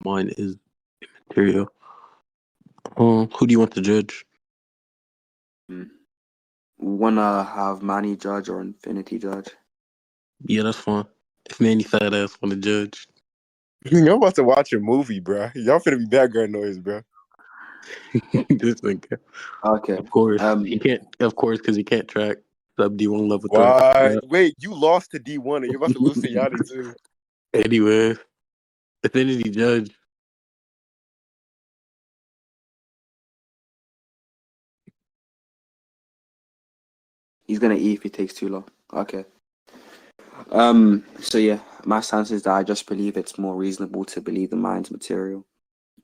Mine is immaterial. Who do you want to judge? Hmm. Wanna have Manny judge or Infinity judge? Yeah, that's fine. If Manny fat ass want to judge, Y'all about to watch a movie, bro. Y'all finna be background noise, bro. this nigga. Okay. Of course, he can't. Of course, because he can't track sub D1 level 30. Why? Wait, you lost to D1 and you're about to lose to Yani too. Anyway, Affinity Judge. He's gonna eat if he takes too long. Okay. So yeah, my stance is that I just believe it's more reasonable to believe the mind's material.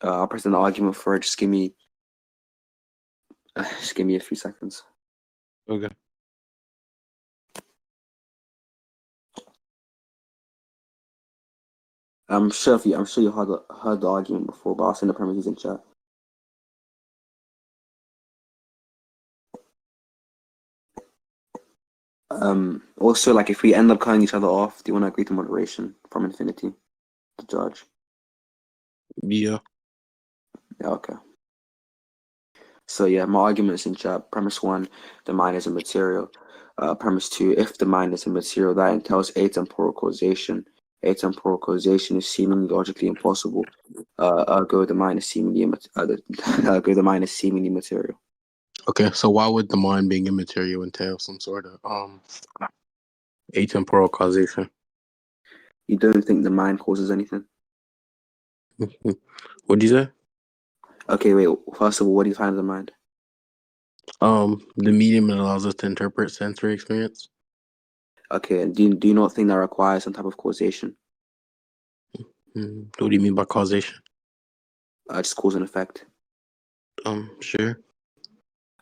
I'll present an argument for it. Just give me a few seconds. Okay. I'm sure you heard the argument before, but I'll send the premises in chat. Also, like if we end up cutting each other off, do you want to agree to moderation from Infinity, the judge? Yeah. Yeah, okay. So yeah, my argument is in chat. Premise one, the mind is a material. Premise two, if the mind is a material, that entails atemporal causation. Atemporal causation is seemingly logically impossible. Ergo, the mind is seemingly ergo, the mind is seemingly material. Okay. So why would the mind being immaterial entail some sort of atemporal causation? You don't think the mind causes anything? What'd you say? Okay, wait. First of all, what do you find in the mind? The medium that allows us to interpret sensory experience. Okay, and do you not think that requires some type of causation? What do you mean by causation? Just cause and effect. Sure.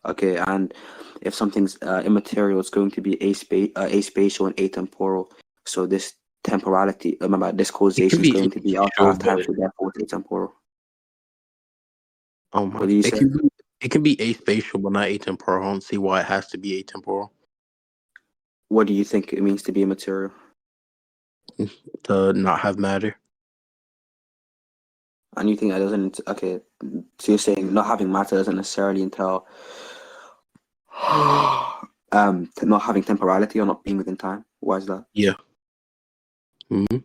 Okay, and if something's immaterial, it's going to be aspatial and atemporal. So this temporality, remember, this It can causation is be going to be outside aspatial, of time, but so therefore it's atemporal. oh What my, do you say? it can be aspatial, but not atemporal. I don't see why it has to be atemporal What do you think it means to be immaterial? to not have matter. And you think that doesn't, okay, so you're saying not having matter doesn't necessarily entail not having temporality or not being within time. Why is that? Yeah. Mm-hmm.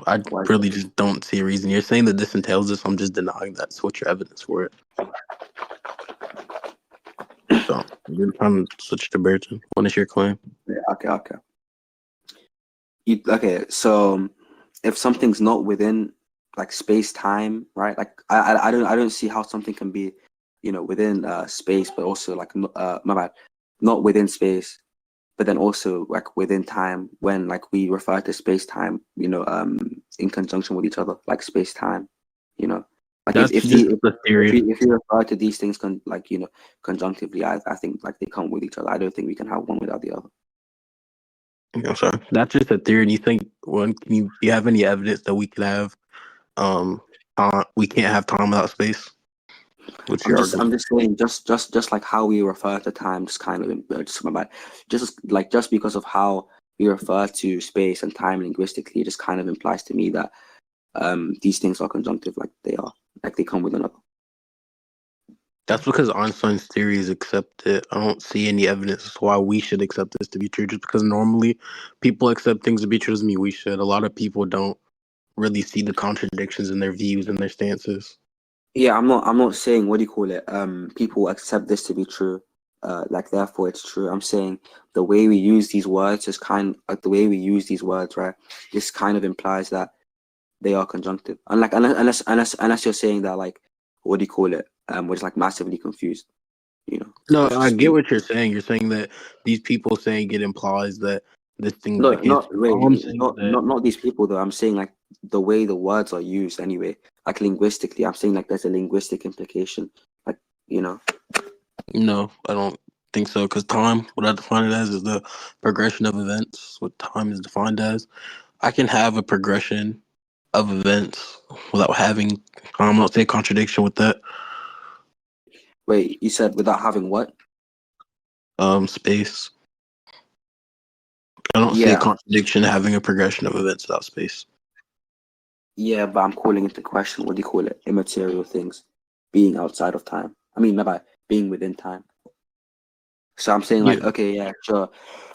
I Why is really just don't see a reason. You're saying that this entails this. I'm just denying that. So what's your evidence for it? So you're trying to switch to Burton. What is your claim? that? Okay. Okay, so if something's not within like space time, right? Like I don't see how something can be, within space, but also like my bad, not within space, but then also like within time when like we refer to space time, in conjunction with each other, like space time, you know. Like That's just the theory. if you refer to these things conjunctively, I think like they come with each other. I don't think we can have one without the other. I'm sorry. That's just a theory. And you think, do you have any evidence that we could have, we can't have time without space? What's your I'm argument? just saying, just like how we refer to time, just kind of just my bad. Just because of how we refer to space and time linguistically, it just kind of implies to me that these things are conjunctive, like they are, like they come with another. That's because Einstein's theory is accepted. I don't see any evidence as to why we should accept this to be true. Just because normally people accept things to be true doesn't mean we should. A lot of people don't really see the contradictions in their views and their stances. Yeah, I'm not saying what do you call it? People accept this to be true, like therefore it's true. I'm saying the way we use these words is kind like the way we use these words, right? This kind of implies that they are conjunctive. And like unless you're saying that like what do you call it? We're just like massively confused, No, which I just get what you're saying. You're saying that these people saying it implies that this thing's no, the case. not wait, All I'm saying is that not these people though. I'm saying like the way the words are used anyway, like linguistically. I'm saying like there's a linguistic implication, like you know. no, I don't think so. Because time, what I define it as, is the progression of events. What time is defined as. I can have a progression of events without having time. I don't see a contradiction with that. Wait, you said without having what? Space. I don't see a Yeah, contradiction having a progression of events without space. Yeah, but I'm calling into question, what do you call it? Immaterial things being outside of time. I mean, my bad, being within time. So I'm saying like, Yeah, okay, yeah, sure.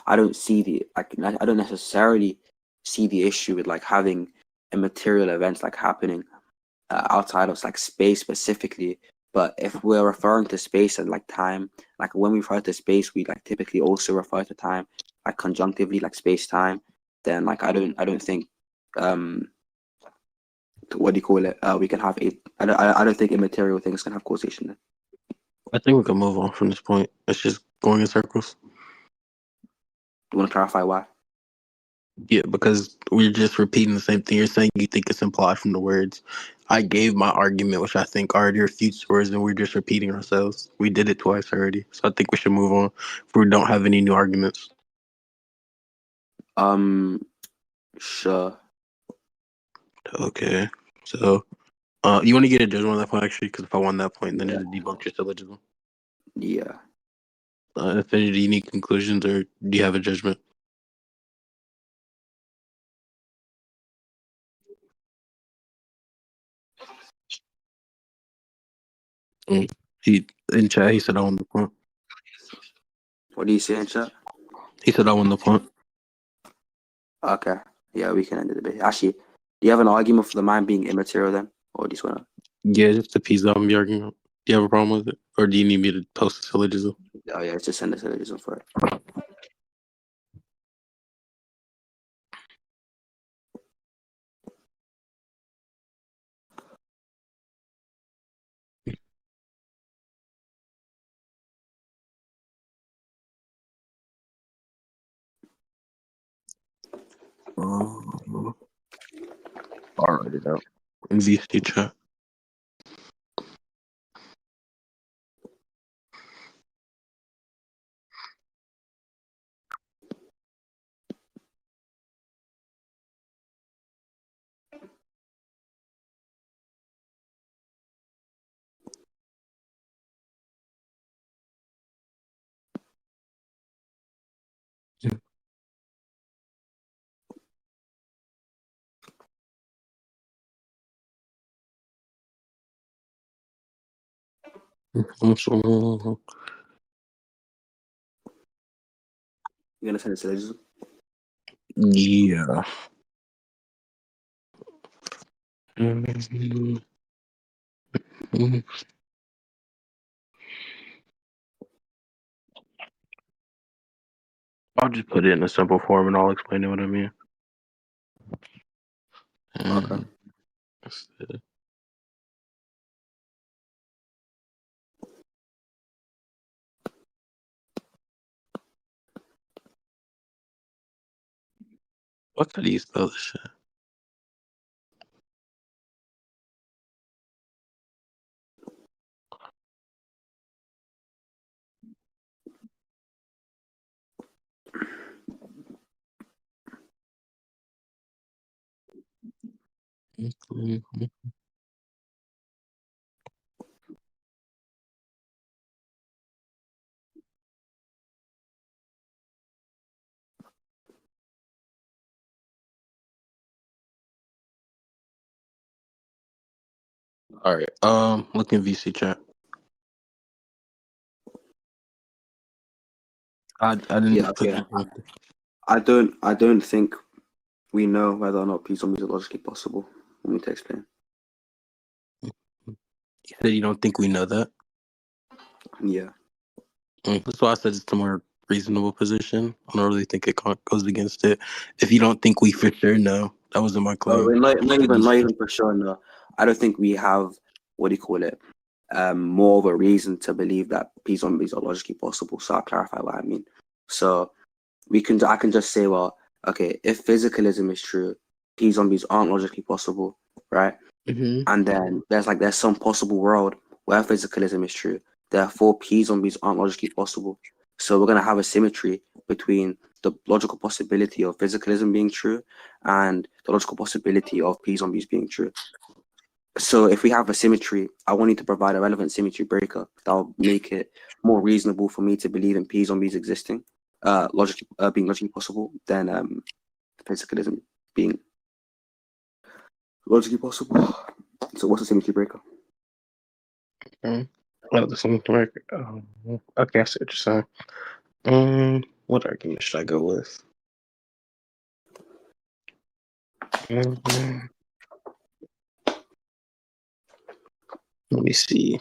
I don't see the I don't necessarily see the issue with like having immaterial events like happening outside of like space specifically. But if we're referring to space and like time, like when we refer to space, we like typically also refer to time like conjunctively, like space time. Then like I don't think um what do you call it? We can have a I don't think immaterial things can have causation. I think we can move on from this point. It's just going in circles. Do you want to clarify why? Yeah, because we're just repeating the same thing. You're saying you think it's implied from the words. I gave my argument, which I think already refutes yours, and we're just repeating ourselves. We did it twice already, so I think we should move on if we don't have any new arguments. Um, sure. Okay, so you want to get a judgment on that point actually? Because if I won that point, then Yeah. it debunks your syllogism. Yeah. If any unique conclusions, or do you have a judgment? Mm. He in chat, he said I won the point. What do you say in chat? He said I won the point. Okay. Yeah, we can end the debate. Actually, do you have an argument for the mind being immaterial then? Or do you just wanna Yeah, just to piece out the argument. Do you have a problem with it, or do you need me to post a syllogism? oh yeah, just send us a reason for it. I'll write it out in VC chat. You're gonna send us a syllogism? Yeah. I'll just put it in a simple form and I'll explain it what I mean. Okay. That's it. What could you spell this shit? All right. Look in VC chat. I Yeah, didn't put okay. anything. I don't think we know whether or not peace zombies are logically possible. Let me to explain. You said you don't think we know that. Yeah. That's why I said it's a more reasonable position. I don't really think it goes against it. If you don't think we for sure know, that wasn't my Oh, claim. not even for sure. No, I don't think we have what do you call it? More of a reason to believe that P zombies are logically possible. So I'll clarify what I mean. So I can just say, well, okay, if physicalism is true, P zombies aren't logically possible, right? Mm-hmm. And then there's some possible world where physicalism is true. Therefore, P zombies aren't logically possible. So we're gonna have a symmetry between the logical possibility of physicalism being true and the logical possibility of P zombies being true. So if we have a symmetry, I want you to provide a relevant symmetry breaker that'll make it more reasonable for me to believe in P zombies existing, being logically possible than physicalism being Logically possible. So what's the symmetry breaker? Well, this one like, okay, I see what you're saying. What argument should I go with? Mhm. Let me see.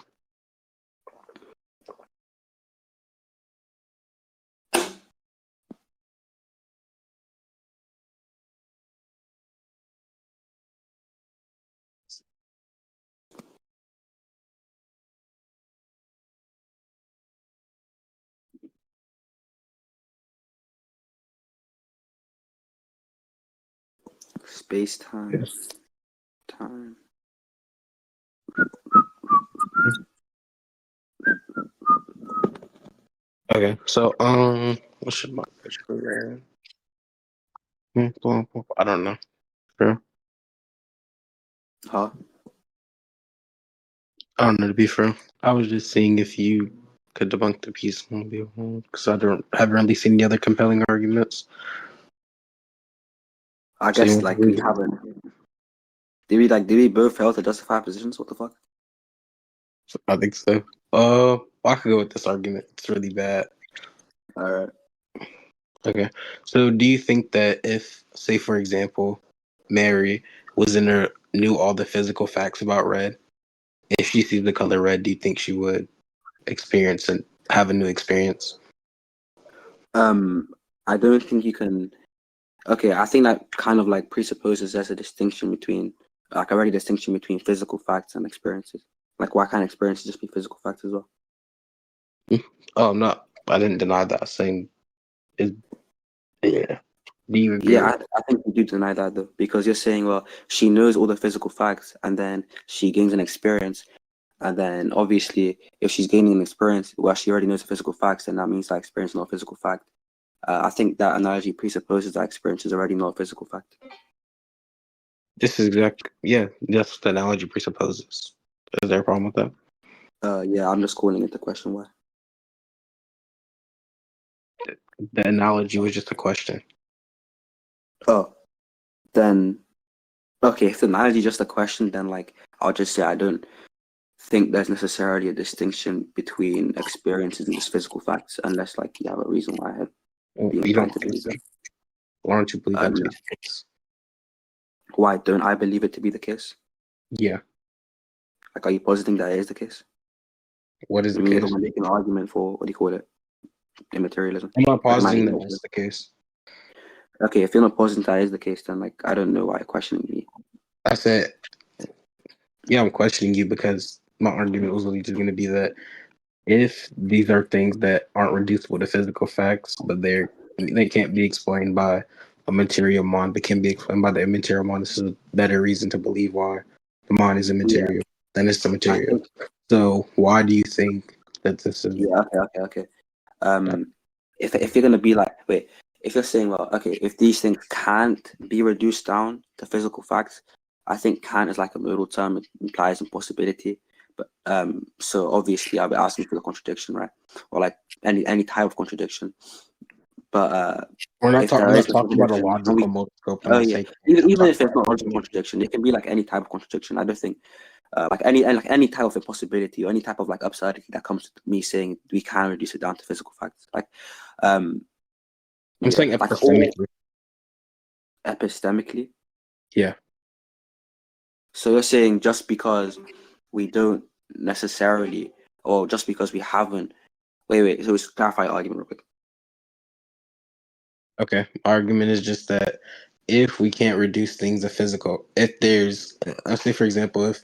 Space time. Yes. Time. Okay, so what should my pitch be? I don't know. Sure. Huh? I don't know, to be fair. I was just seeing if you could debunk the piece because haven't really seen any other compelling arguments. I So you guess want to like we read it? haven't. Did we both fail to justify positions? What the fuck? I think so. I could go with this argument. It's really bad. Alright. Okay. So do you think that if, say for example, Mary was in her knew all the physical facts about red, if she sees the color red, do you think she would experience and have a new experience? I don't think you can. Okay, I think that kind of like presupposes there's a distinction between, like, already distinction between physical facts and experiences. Like, why can't experiences just be physical facts as well? Oh no, I didn't deny that. I'm saying is yeah. Do you agree Yeah, with I think you do deny that though, because you're saying, well, she knows all the physical facts and then she gains an experience. And then obviously, if she's gaining an experience, well, she already knows the physical facts, then that means that experience is not a physical fact. I think that analogy presupposes that experience is already not a physical fact. this is exact yeah, that's what the analogy presupposes. Is there a problem with that? Yeah, I'm just calling into question why. The analogy was just a question. Oh, then okay, if the analogy is just a question, then like I'll just say I don't think there's necessarily a distinction between experiences and just physical facts, unless like you have a reason why I'd Well, be you don't inclined to think believe so? that. Why don't you believe that to be No. the case? Why don't I believe it to be the case? Yeah. Like, are you positing that it is the case? What is I the mean, you're case? gonna make an argument for what do you call it, immaterialism. I'm not Like, am I? positing that that's the case. Okay, if you're not positing that is the case, then like I don't know why you're questioning me. I said, yeah, I'm questioning you because my argument was really just going to be that if these are things that aren't reducible to physical facts, but they can't be explained by a material mind, but can be explained by the immaterial mind, this is a better reason to believe why the mind is Yeah, immaterial than it's the I material. think. So why do you think that this is Yeah, okay. Um, if you're gonna be like, wait, if you're saying, well, okay, if these things can't be reduced down to physical facts, I think can't is like a modal term. It implies impossibility. But so obviously I'll be asking for the contradiction, right? Or like any type of contradiction. But if I'm there not is a talking about a contradiction, and we, logical multiscope. I'm oh not yeah, saying I'm even talking if it's about not logical explanation. contradiction, it can be like any type of contradiction. I don't think like any type of impossibility or any type of like absurdity that comes to me saying we can reduce it down to physical facts. Like, um, I'm yeah, saying like all epistemically. epistemically. Yeah. So you're saying just because we don't necessarily, or just because we haven't. Wait. So let's clarify your argument real quick. Okay. Argument is just that if we can't reduce things to physical, if there's, let's say, for example, if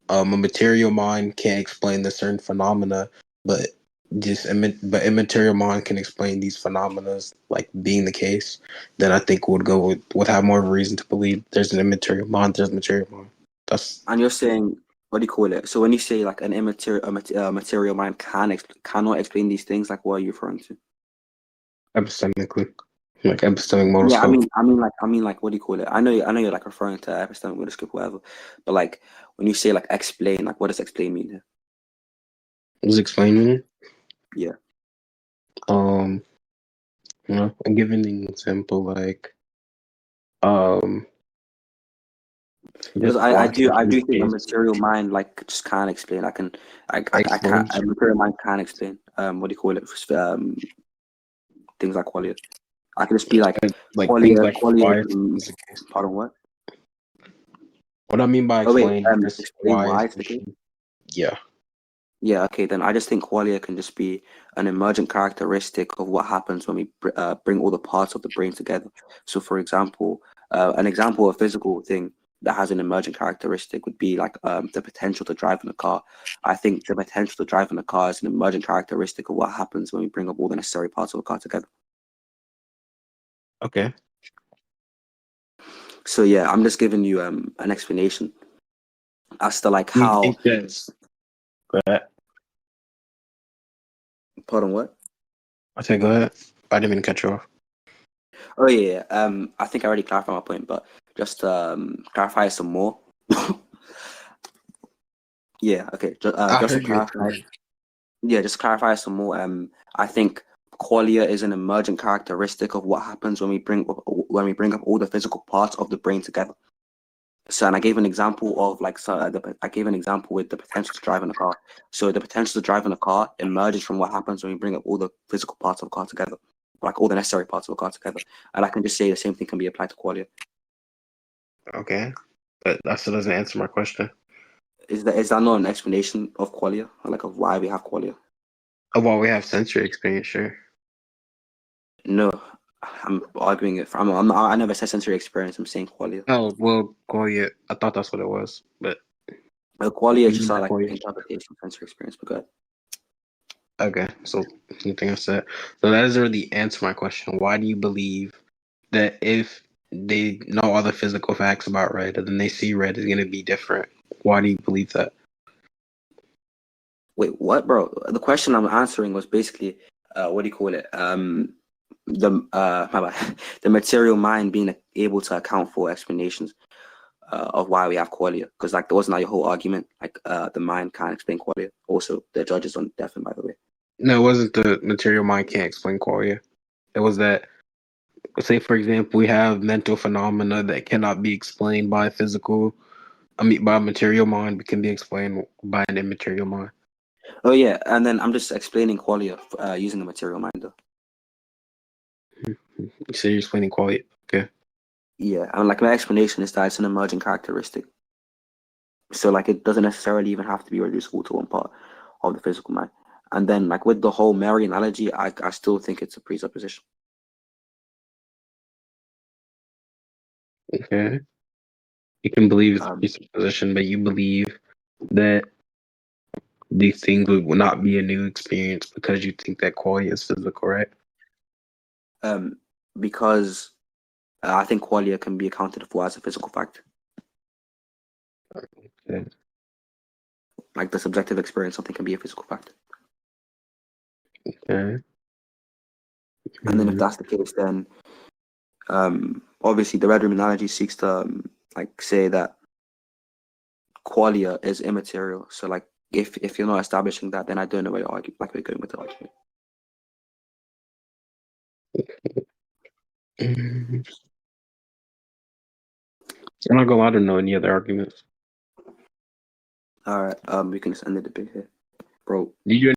a material mind can't explain the certain phenomena, but but immaterial mind can explain these phenomena like being the case, then I think would go with would have more of a reason to believe there's an immaterial mind, there's a material mind. That's And you're saying, what do you call it? So when you say like an material mind cannot explain these things, like what are you referring to? epistemically, like epistemic Yeah, I monoscope. mean, I mean, like, what do you call it? I know, you're like referring to epistemic microscope, whatever. But like, when you say like explain, like, what does explain mean here? Was explaining. Yeah. Um, I'm giving an example like um Because Just I watch do it I in do think a space. material mind like just can't explain. I can't Explain. a material mind can't explain what do you call it things like qualia. I can just be like Like things like qualia. why is the case. Pardon what? What I mean by Oh wait, explain is explain why why is it's the case. yeah. Yeah, okay, then I just think qualia can just be an emergent characteristic of what happens when we bring all the parts of the brain together. So, for example, an example of a physical thing that has an emergent characteristic would be like the potential to drive in a car. I think the potential to drive in a car is an emergent characteristic of what happens when we bring up all the necessary parts of a car together. Okay. So, yeah, I'm just giving you an explanation as to like Do you how, think that's that? pardon what? I say go ahead. I didn't mean to cut you off. Oh yeah, I think I already clarified my point, but just clarify some more. Yeah, okay. I Just to heard you. clarify, yeah, just clarify some more. I think qualia is an emergent characteristic of what happens when we bring up all the physical parts of the brain together. So, and I gave an example of like, I gave an example with the potential to drive in a car. So, the potential to drive in a car emerges from what happens when we bring up all the physical parts of a car together, like all the necessary parts of a car together. And I can just say the same thing can be applied to qualia. Okay. But that still doesn't answer my question. Is that not an explanation of qualia, or like of why we have qualia? Oh, well, we have sensory experience, sure. No, I'm arguing it. I never said sensory experience. I'm saying qualia. Oh, well, Goya, I thought that's what it was, but Qualia what is do you just mean by like Goya? interpretation of sensory experience. But good. Okay, so anything I said. So that doesn't really answer my question. Why do you believe that if they know all the physical facts about red and then they see red is going to be different? Why do you believe that? Wait, what, bro? The question I'm answering was basically, what do you call it? My bad. The material mind being able to account for explanations of why we have qualia. Because like, that wasn't like your whole argument. Like, the mind can't explain qualia. Also, the judges on deafened, by the way. No, it wasn't the material mind can't explain qualia. It was that, say, for example, we have mental phenomena that cannot be explained by physical, by material mind, but can be explained by an immaterial mind. Oh yeah, and then I'm just explaining qualia using the material mind though. So you're explaining qualia. Okay. Yeah, and like my explanation is that it's an emerging characteristic. So like it doesn't necessarily even have to be reducible to one part of the physical mind. And then like with the whole Mary analogy, I still think it's a presupposition. Okay. You can believe it's a Um, presupposition, but you believe that these things would not be a new experience because you think that quality is physical, right? um, because I think qualia can be accounted for as a physical fact, Okay. like the subjective experience, something can be a physical fact. Okay. And then if Mhm. that's the case, then obviously the red room analogy seeks to like say that qualia is immaterial. So like if you're not establishing that, then I don't know where you're arguing, like we're going with the argument. Mhm. I'm not gonna lie to know any other arguments. All right, we can just end the debate here, bro. You